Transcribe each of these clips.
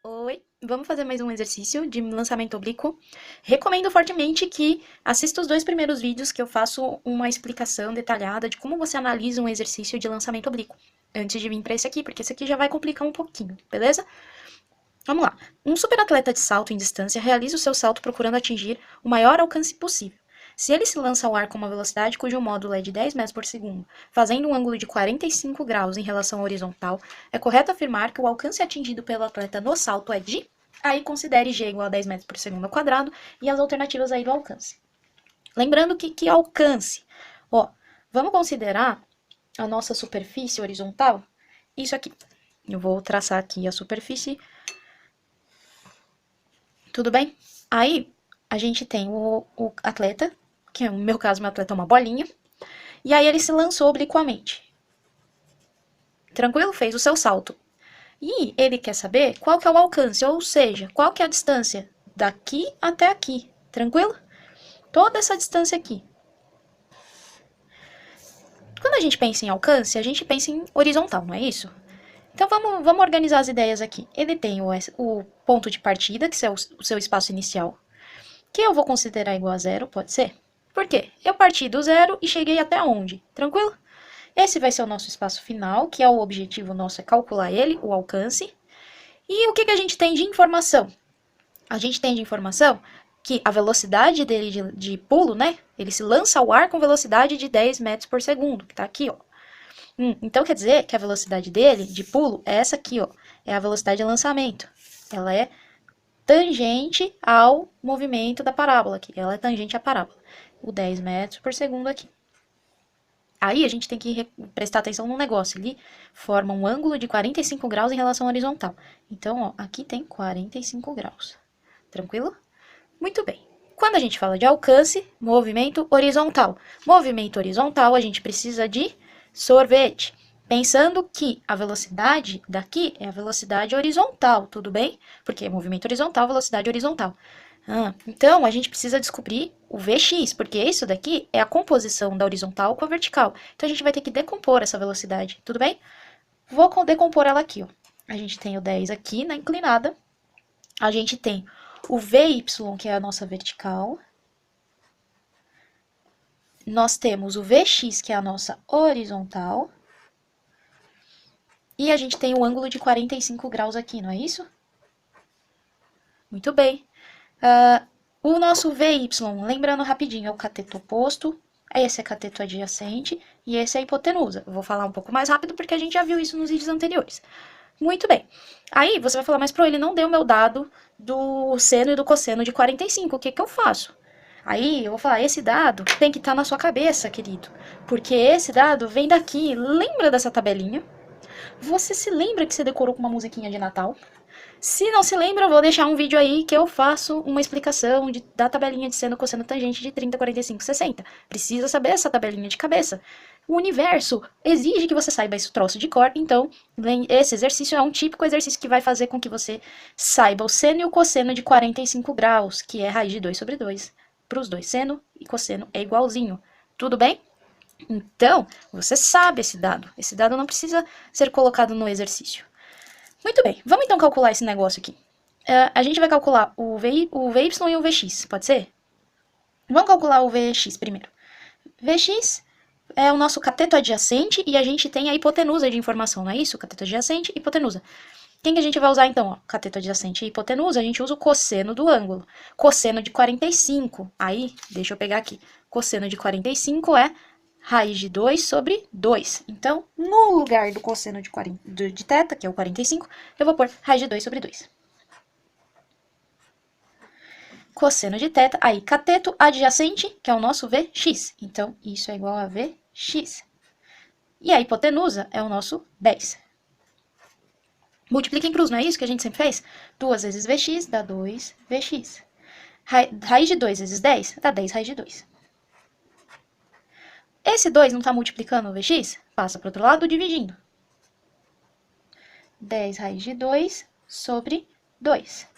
Oi, vamos fazer mais um exercício de lançamento oblíquo. Recomendo fortemente que assista os dois primeiros vídeos que eu faço uma explicação detalhada de como você analisa um exercício de lançamento oblíquo, antes de vir para esse aqui, porque esse aqui já vai complicar um pouquinho, beleza? Vamos lá. Um superatleta de salto em distância realiza o seu salto procurando atingir o maior alcance possível. Se ele se lança ao ar com uma velocidade cujo módulo é de 10 metros por segundo, fazendo um ângulo de 45 graus em relação à horizontal, é correto afirmar que o alcance atingido pelo atleta no salto é de... Aí considere g igual a 10 metros por segundo ao quadrado e as alternativas aí do alcance. Lembrando que alcance, ó, vamos considerar a nossa superfície horizontal, isso aqui. Eu vou traçar aqui a superfície, tudo bem? Aí, a gente tem o atleta, que no meu caso, meu atleta é uma bolinha, e aí ele se lançou obliquamente. Tranquilo? Fez o seu salto. E ele quer saber qual que é o alcance, ou seja, qual que é a distância daqui até aqui. Tranquilo? Toda essa distância aqui. Quando a gente pensa em alcance, a gente pensa em horizontal, não é isso? Então vamos organizar as ideias aqui. Ele tem o ponto de partida, que é o seu espaço inicial, que eu vou considerar igual a zero, pode ser? Por quê? Eu parti do zero e cheguei até onde? Tranquilo? Esse vai ser o nosso espaço final, que é o objetivo nosso, é calcular ele, o alcance. E o que a gente tem de informação? A gente tem de informação que a velocidade dele de pulo, né? Ele se lança ao ar com velocidade de 10 metros por segundo, que tá aqui, ó. Então quer dizer que a velocidade dele de pulo é essa aqui, ó. É a velocidade de lançamento. Ela é tangente ao movimento da parábola aqui. Ela é tangente à parábola. O 10 metros por segundo aqui. Aí a gente tem que prestar atenção no negócio. Ele forma um ângulo de 45 graus em relação à horizontal. Então, ó, aqui tem 45 graus. Tranquilo? Muito bem. Quando a gente fala de alcance, movimento horizontal. Movimento horizontal, a gente precisa de sorvete. Pensando que a velocidade daqui é a velocidade horizontal, tudo bem? Porque é movimento horizontal, velocidade horizontal. Então, a gente precisa descobrir o Vx, porque isso daqui é a composição da horizontal com a vertical. Então, a gente vai ter que decompor essa velocidade, tudo bem? Vou decompor ela aqui, ó. A gente tem o 10 aqui na inclinada. A gente tem o Vy, que é a nossa vertical. Nós temos o Vx, que é a nossa horizontal. E a gente tem o ângulo de 45 graus aqui, não é isso? Muito bem. O nosso Vy, lembrando rapidinho, é o cateto oposto, esse é cateto adjacente e esse é a hipotenusa. Eu vou falar um pouco mais rápido porque a gente já viu isso nos vídeos anteriores. Muito bem. Aí você vai falar, mas pro ele não deu meu dado do seno e do cosseno de 45, o que eu faço? Aí eu vou falar, esse dado tem que estar na sua cabeça, querido, porque esse dado vem daqui. Lembra dessa tabelinha? Você se lembra que você decorou com uma musiquinha de Natal? Se não se lembra, eu vou deixar um vídeo aí que eu faço uma explicação da tabelinha de seno, cosseno, tangente de 30, 45, 60. Precisa saber essa tabelinha de cabeça. O universo exige que você saiba esse troço de cor, então esse exercício é um típico exercício que vai fazer com que você saiba o seno e o cosseno de 45 graus, que é raiz de 2 sobre 2. Para os dois, seno e cosseno é igualzinho. Tudo bem? Então, você sabe esse dado. Esse dado não precisa ser colocado no exercício. Muito bem, vamos então calcular esse negócio aqui. A gente vai calcular o Vy e o Vx, pode ser? Vamos calcular o Vx primeiro. Vx é o nosso cateto adjacente e a gente tem a hipotenusa de informação, não é isso? Cateto adjacente e hipotenusa. Quem que a gente vai usar então? Ó, cateto adjacente e hipotenusa, a gente usa o cosseno do ângulo. Cosseno de 45, aí, deixa eu pegar aqui. Cosseno de 45 é raiz de 2 sobre 2. Então, no lugar do cosseno de θ, que é o 45, eu vou pôr raiz de 2 sobre 2. Cosseno de θ, aí cateto adjacente, que é o nosso Vx. Então, isso é igual a Vx. E a hipotenusa é o nosso 10. Multiplica em cruz, não é isso que a gente sempre fez? 2 vezes Vx dá 2Vx. Raiz de 2 vezes 10 dá 10 raiz de 2. Esse 2 não está multiplicando o Vx? Passa para o outro lado dividindo. 10 raiz de 2 sobre 2.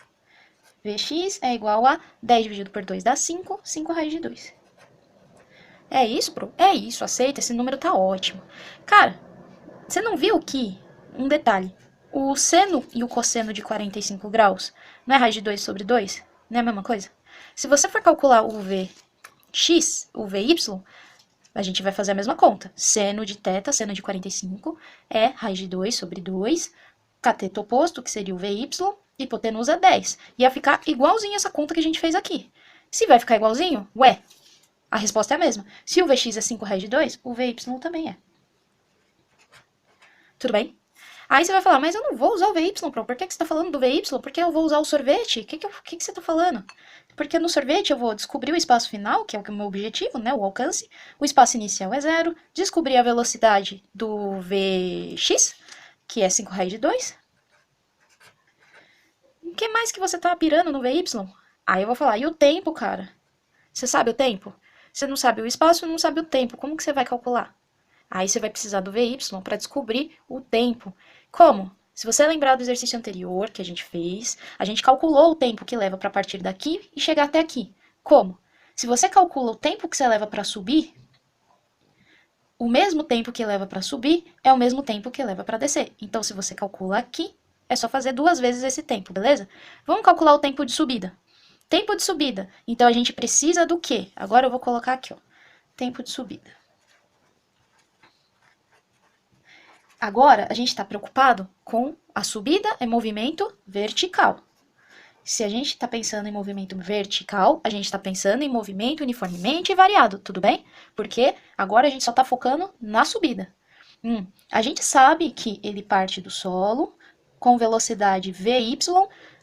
Vx é igual a 10 dividido por 2 dá 5, 5 raiz de 2. É isso, Pro? É isso, aceita, esse número tá ótimo. Cara, você não viu que, um detalhe, O seno e o cosseno de 45 graus não é raiz de 2 sobre 2? Não é a mesma coisa? Se você for calcular o Vx, o Vy, a gente vai fazer a mesma conta. Seno de θ, seno de 45, é raiz de 2 sobre 2, cateto oposto, que seria o Vy, hipotenusa é 10. Ia ficar igualzinho essa conta que a gente fez aqui. Se vai ficar igualzinho, ué, a resposta é a mesma. Se o Vx é 5 raiz de 2, o Vy também é. Tudo bem? Aí você vai falar, mas eu não vou usar o Vy, por que você está falando do Vy? Porque eu vou usar o sorvete? O que você está falando? Porque no sorvete eu vou descobrir o espaço final, que é o meu objetivo, né, o alcance. O espaço inicial é 0. Descobrir a velocidade do Vx, que é 5 raiz de 2. O que mais que você tá pirando no Vy? Aí eu vou falar, e o tempo, cara? Você sabe o tempo? Você não sabe o espaço, não sabe o tempo. Como que você vai calcular? Aí você vai precisar do Vy para descobrir o tempo. Como? Se você lembrar do exercício anterior que a gente fez, a gente calculou o tempo que leva para partir daqui e chegar até aqui. Como? Se você calcula o tempo que você leva para subir, o mesmo tempo que leva para subir é o mesmo tempo que leva para descer. Então, se você calcula aqui, é só fazer 2 vezes esse tempo, beleza? Vamos calcular o tempo de subida. Tempo de subida. Então, a gente precisa do quê? Agora eu vou colocar aqui, ó. Tempo de subida. Agora, a gente está preocupado com a subida em movimento vertical. Se a gente está pensando em movimento vertical, a gente está pensando em movimento uniformemente variado, tudo bem? Porque agora a gente só está focando na subida. A gente sabe que ele parte do solo com velocidade Vy,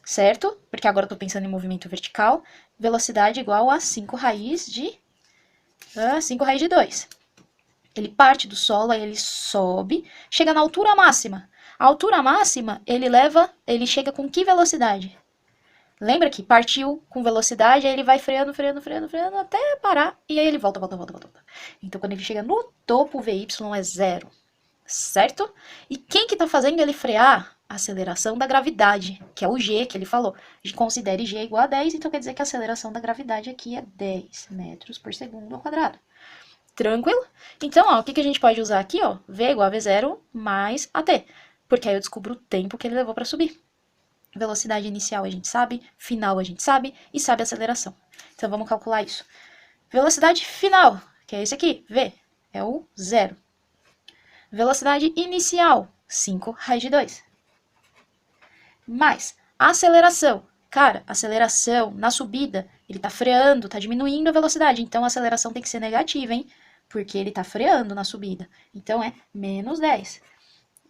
certo? Porque agora eu estou pensando em movimento vertical. Velocidade igual a 5 raiz de 2. Ele parte do solo, aí ele sobe, chega na altura máxima. A altura máxima, ele chega com que velocidade? Lembra que partiu com velocidade, aí ele vai freando, até parar, e aí ele volta. Então, quando ele chega no topo, o Vy é 0, certo? E quem que tá fazendo ele frear? A aceleração da gravidade, que é o G que ele falou. Considere G igual a 10, então quer dizer que a aceleração da gravidade aqui é 10 metros por segundo ao quadrado. Tranquilo? Então, ó, o que a gente pode usar aqui, ó? V igual a V0 mais AT. Porque aí eu descubro o tempo que ele levou para subir. Velocidade inicial a gente sabe, final a gente sabe e sabe a aceleração. Então, vamos calcular isso. Velocidade final, que é esse aqui, V, é o 0. Velocidade inicial, 5 raiz de 2. Mais aceleração. Cara, aceleração na subida, ele tá freando, tá diminuindo a velocidade. Então, a aceleração tem que ser negativa, hein? Porque ele tá freando na subida. Então, é menos 10.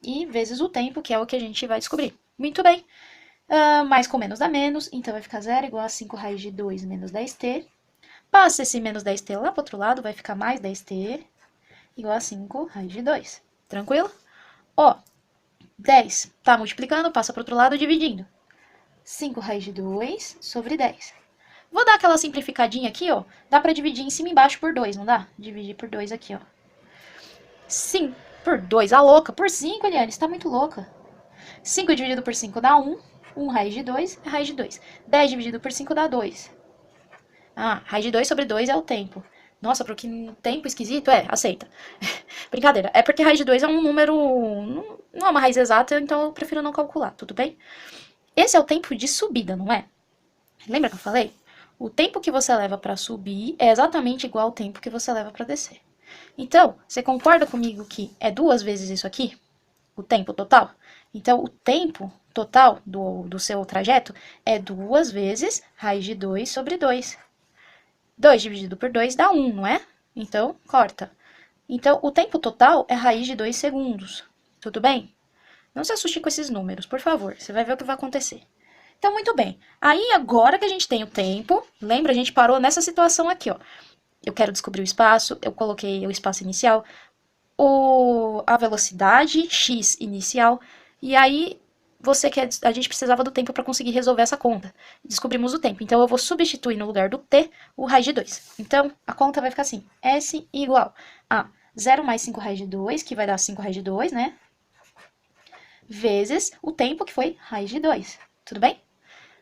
E vezes o tempo, que é o que a gente vai descobrir. Muito bem. Mais com menos dá menos. Então, vai ficar 0 igual a 5 raiz de 2 menos 10t. Passa esse menos 10t lá pro outro lado, vai ficar mais 10t igual a 5 raiz de 2. Tranquilo? Ó, 10 tá multiplicando, passa pro outro lado dividindo. 5 raiz de 2 sobre 10. Vou dar aquela simplificadinha aqui, ó. Dá pra dividir em cima e embaixo por 2, não dá? Dividir por 2 aqui, ó. 5 por 2, a louca. Por 5, Eliane, você tá muito louca. 5 dividido por 5 dá 1. 1 raiz de 2 é raiz de 2. 10 dividido por 5 dá 2. Raiz de 2 sobre 2 é o tempo. Nossa, pro que tempo esquisito? Aceita. Brincadeira. É porque raiz de 2 é um número... Não é uma raiz exata, então eu prefiro não calcular, tudo bem? Esse é o tempo de subida, não é? Lembra que eu falei? O tempo que você leva para subir é exatamente igual ao tempo que você leva para descer. Então, você concorda comigo que é 2 vezes isso aqui? O tempo total? Então, o tempo total do seu trajeto é 2 vezes raiz de 2 sobre 2. 2 dividido por 2 dá 1, não é? Então, corta. Então, o tempo total é raiz de 2 segundos. Tudo bem? Não se assuste com esses números, por favor. Você vai ver o que vai acontecer. Então, muito bem. Aí, agora que a gente tem o tempo, lembra, a gente parou nessa situação aqui, ó. Eu quero descobrir o espaço, eu coloquei o espaço inicial, a velocidade, x inicial, e aí a gente precisava do tempo para conseguir resolver essa conta. Descobrimos o tempo, então eu vou substituir no lugar do t o raiz de 2. Então, a conta vai ficar assim, S igual a 0 mais 5 raiz de 2, que vai dar 5 raiz de 2, né? Vezes o tempo, que foi raiz de 2. Tudo bem?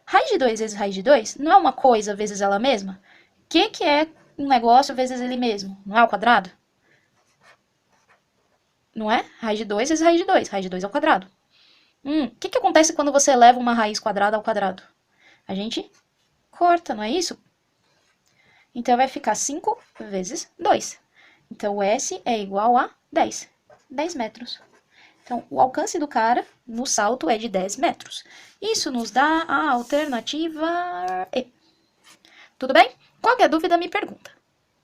Raiz de 2 vezes raiz de 2 não é uma coisa vezes ela mesma? O que é um negócio vezes ele mesmo? Não é ao quadrado? Não é? Raiz de 2 vezes raiz de 2. Raiz de 2 ao quadrado. O que acontece quando você eleva uma raiz quadrada ao quadrado? A gente corta, não é isso? Então, vai ficar 5 vezes 2. Então, o S é igual a 10. 10 metros. Então, o alcance do cara no salto é de 10 metros. Isso nos dá a alternativa E. Tudo bem? Qualquer dúvida, me pergunta.